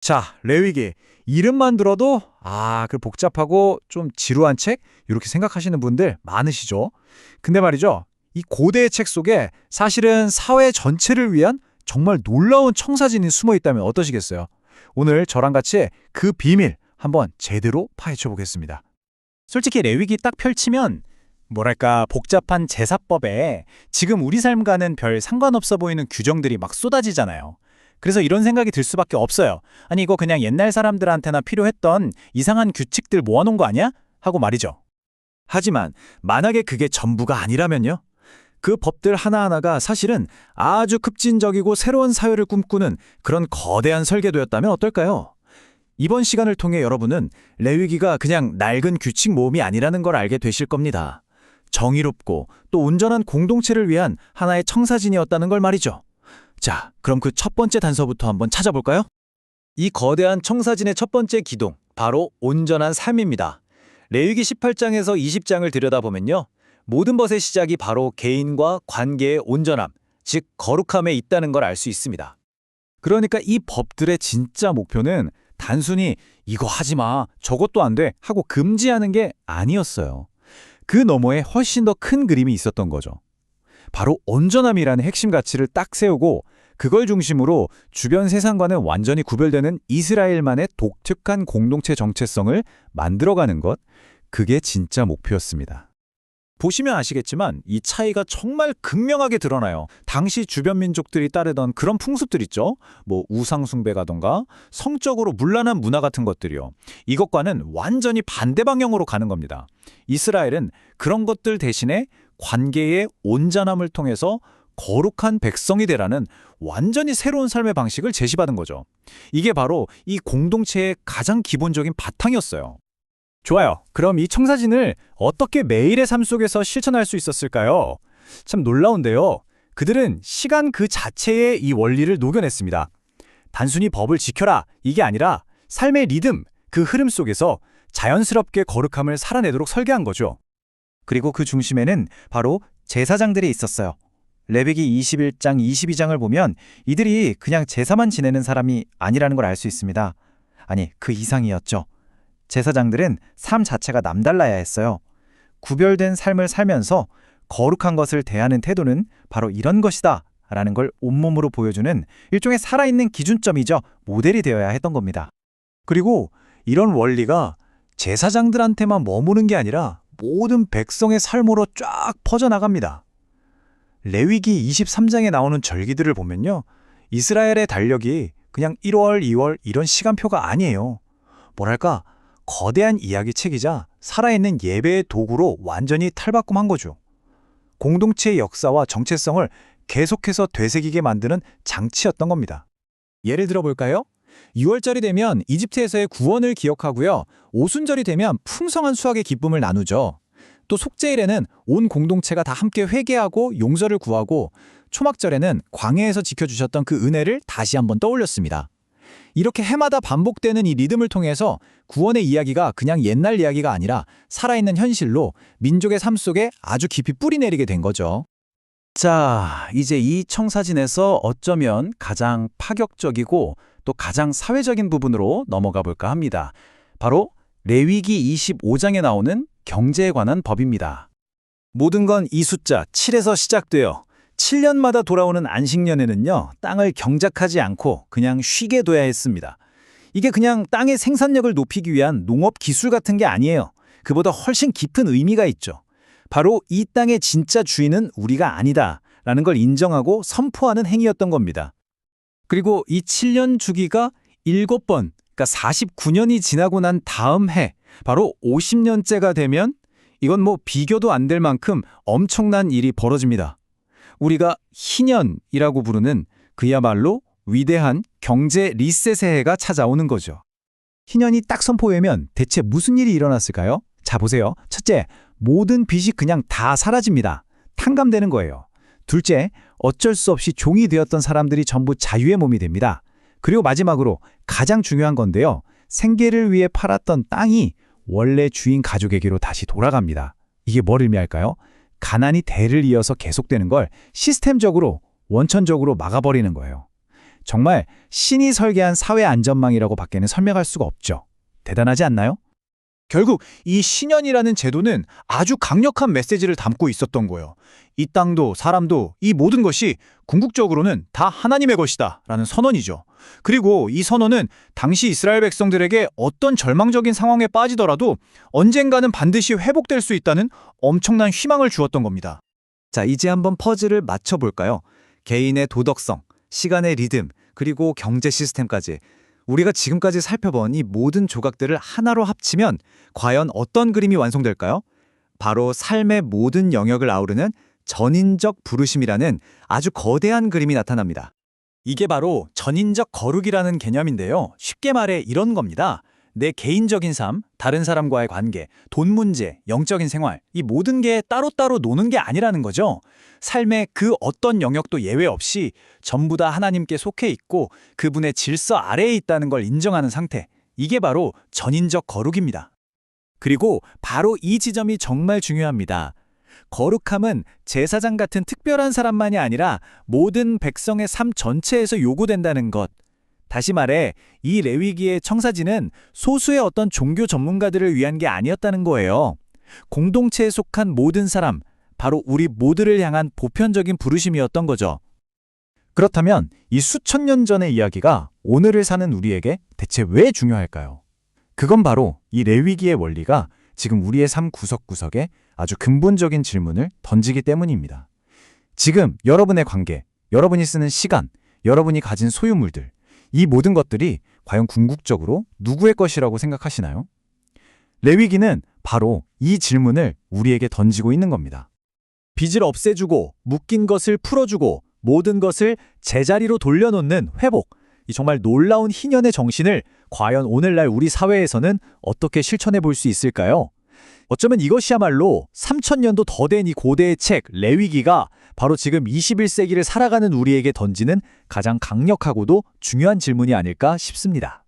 자, 레위기. 이름만 들어도 그 복잡하고 좀 지루한 책? 이렇게 생각하시는 분들 많으시죠? 근데 말이죠. 이 고대의 책 속에 사실은 사회 전체를 위한 정말 놀라운 청사진이 숨어 있다면 어떠시겠어요? 오늘 저랑 같이 그 비밀 한번 제대로 파헤쳐 보겠습니다. 솔직히 레위기 딱 펼치면 뭐랄까 복잡한 제사법에 지금 우리 삶과는 별 상관없어 보이는 규정들이 막 쏟아지잖아요. 그래서 이런 생각이 들 수밖에 없어요. 아니 이거 그냥 옛날 사람들한테나 필요했던 이상한 규칙들 모아놓은 거 아니야? 하고 말이죠. 하지만 만약에 그게 전부가 아니라면요? 그 법들 하나하나가 사실은 아주 급진적이고 새로운 사회를 꿈꾸는 그런 거대한 설계도였다면 어떨까요? 이번 시간을 통해 여러분은 레위기가 그냥 낡은 규칙 모음이 아니라는 걸 알게 되실 겁니다. 정의롭고 또 온전한 공동체를 위한 하나의 청사진이었다는 걸 말이죠. 자, 그럼 그 첫 번째 단서부터 한번 찾아볼까요? 이 거대한 청사진의 첫 번째 기둥, 바로 온전한 삶입니다. 레위기 18장에서 20장을 들여다보면요. 모든 것의 시작이 바로 개인과 관계의 온전함, 즉 거룩함에 있다는 걸 알 수 있습니다. 그러니까 이 법들의 진짜 목표는 단순히 이거 하지 마, 저것도 안 돼 하고 금지하는 게 아니었어요. 그 너머에 훨씬 더 큰 그림이 있었던 거죠. 바로 온전함이라는 핵심 가치를 딱 세우고 그걸 중심으로 주변 세상과는 완전히 구별되는 이스라엘만의 독특한 공동체 정체성을 만들어가는 것, 그게 진짜 목표였습니다. 보시면 아시겠지만 이 차이가 정말 극명하게 드러나요. 당시 주변 민족들이 따르던 그런 풍습들 있죠. 뭐 우상 숭배가던가 성적으로 문란한 문화 같은 것들이요. 이것과는 완전히 반대 방향으로 가는 겁니다. 이스라엘은 그런 것들 대신에 관계의 온전함을 통해서 거룩한 백성이 되라는 완전히 새로운 삶의 방식을 제시받은 거죠. 이게 바로 이 공동체의 가장 기본적인 바탕이었어요. 좋아요. 그럼 이 청사진을 어떻게 매일의 삶 속에서 실천할 수 있었을까요? 참 놀라운데요. 그들은 시간 그 자체에 이 원리를 녹여냈습니다. 단순히 법을 지켜라 이게 아니라 삶의 리듬, 그 흐름 속에서 자연스럽게 거룩함을 살아내도록 설계한 거죠. 그리고 그 중심에는 바로 제사장들이 있었어요. 레위기 21장, 22장을 보면 이들이 그냥 제사만 지내는 사람이 아니라는 걸 알 수 있습니다. 아니, 그 이상이었죠. 제사장들은 삶 자체가 남달라야 했어요. 구별된 삶을 살면서 거룩한 것을 대하는 태도는 바로 이런 것이다 라는 걸 온몸으로 보여주는 일종의 살아있는 기준점이죠. 모델이 되어야 했던 겁니다. 그리고 이런 원리가 제사장들한테만 머무는 게 아니라 모든 백성의 삶으로 쫙 퍼져나갑니다. 레위기 23장에 나오는 절기들을 보면요. 이스라엘의 달력이 그냥 1월, 2월 이런 시간표가 아니에요. 뭐랄까 거대한 이야기책이자 살아있는 예배의 도구로 완전히 탈바꿈한 거죠. 공동체의 역사와 정체성을 계속해서 되새기게 만드는 장치였던 겁니다. 예를 들어볼까요? 6월절이 되면 이집트에서의 구원을 기억하고요. 오순절이 되면 풍성한 수확의 기쁨을 나누죠. 또 속죄일에는 온 공동체가 다 함께 회개하고 용서를 구하고 초막절에는 광야에서 지켜주셨던 그 은혜를 다시 한번 떠올렸습니다. 이렇게 해마다 반복되는 이 리듬을 통해서 구원의 이야기가 그냥 옛날 이야기가 아니라 살아있는 현실로 민족의 삶 속에 아주 깊이 뿌리내리게 된 거죠. 자, 이제 이 청사진에서 어쩌면 가장 파격적이고 또 가장 사회적인 부분으로 넘어가 볼까 합니다. 바로 레위기 25장에 나오는 경제에 관한 법입니다. 모든 건 이 숫자 7에서 시작돼요. 7년마다 돌아오는 안식년에는요, 땅을 경작하지 않고 그냥 쉬게 둬야 했습니다. 이게 그냥 땅의 생산력을 높이기 위한 농업 기술 같은 게 아니에요. 그보다 훨씬 깊은 의미가 있죠. 바로 이 땅의 진짜 주인은 우리가 아니다 라는 걸 인정하고 선포하는 행위였던 겁니다. 그리고 이 7년 주기가 7번, 그러니까 49년이 지나고 난 다음 해, 바로 50년째가 되면 이건 뭐 비교도 안 될 만큼 엄청난 일이 벌어집니다. 우리가 희년이라고 부르는 그야말로 위대한 경제 리셋의 해가 찾아오는 거죠. 희년이 딱 선포되면 대체 무슨 일이 일어났을까요? 자, 보세요. 첫째, 모든 빚이 그냥 다 사라집니다. 탕감되는 거예요. 둘째, 어쩔 수 없이 종이 되었던 사람들이 전부 자유의 몸이 됩니다. 그리고 마지막으로 가장 중요한 건데요. 생계를 위해 팔았던 땅이 원래 주인 가족에게로 다시 돌아갑니다. 이게 뭘 의미할까요? 가난이 대를 이어서 계속되는 걸 시스템적으로, 원천적으로 막아버리는 거예요. 정말 신이 설계한 사회 안전망이라고 밖에는 설명할 수가 없죠. 대단하지 않나요? 결국 이 신년이라는 제도는 아주 강력한 메시지를 담고 있었던 거예요. 이 땅도 사람도 이 모든 것이 궁극적으로는 다 하나님의 것이다 라는 선언이죠. 그리고 이 선언은 당시 이스라엘 백성들에게 어떤 절망적인 상황에 빠지더라도 언젠가는 반드시 회복될 수 있다는 엄청난 희망을 주었던 겁니다. 자, 이제 한번 퍼즐을 맞춰볼까요? 개인의 도덕성, 시간의 리듬, 그리고 경제 시스템까지. 우리가 지금까지 살펴본 이 모든 조각들을 하나로 합치면 과연 어떤 그림이 완성될까요? 바로 삶의 모든 영역을 아우르는 전인적 부르심이라는 아주 거대한 그림이 나타납니다. 이게 바로 전인적 거룩이라는 개념인데요. 쉽게 말해 이런 겁니다. 내 개인적인 삶, 다른 사람과의 관계, 돈 문제, 영적인 생활, 이 모든 게 따로따로 노는 게 아니라는 거죠. 삶의 그 어떤 영역도 예외 없이 전부 다 하나님께 속해 있고 그분의 질서 아래에 있다는 걸 인정하는 상태. 이게 바로 전인적 거룩입니다. 그리고 바로 이 지점이 정말 중요합니다. 거룩함은 제사장 같은 특별한 사람만이 아니라 모든 백성의 삶 전체에서 요구된다는 것. 다시 말해 이 레위기의 청사진은 소수의 어떤 종교 전문가들을 위한 게 아니었다는 거예요. 공동체에 속한 모든 사람, 바로 우리 모두를 향한 보편적인 부르심이었던 거죠. 그렇다면 이 수천 년 전의 이야기가 오늘을 사는 우리에게 대체 왜 중요할까요? 그건 바로 이 레위기의 원리가 지금 우리의 삶 구석구석에 아주 근본적인 질문을 던지기 때문입니다. 지금 여러분의 관계, 여러분이 쓰는 시간, 여러분이 가진 소유물들, 이 모든 것들이 과연 궁극적으로 누구의 것이라고 생각하시나요? 레위기는 바로 이 질문을 우리에게 던지고 있는 겁니다. 빚을 없애주고 묶인 것을 풀어주고 모든 것을 제자리로 돌려놓는 회복, 이 정말 놀라운 희년의 정신을 과연 오늘날 우리 사회에서는 어떻게 실천해 볼 수 있을까요? 어쩌면 이것이야말로 3000년도 더 된 이 고대의 책 레위기가 바로 지금 21세기를 살아가는 우리에게 던지는 가장 강력하고도 중요한 질문이 아닐까 싶습니다.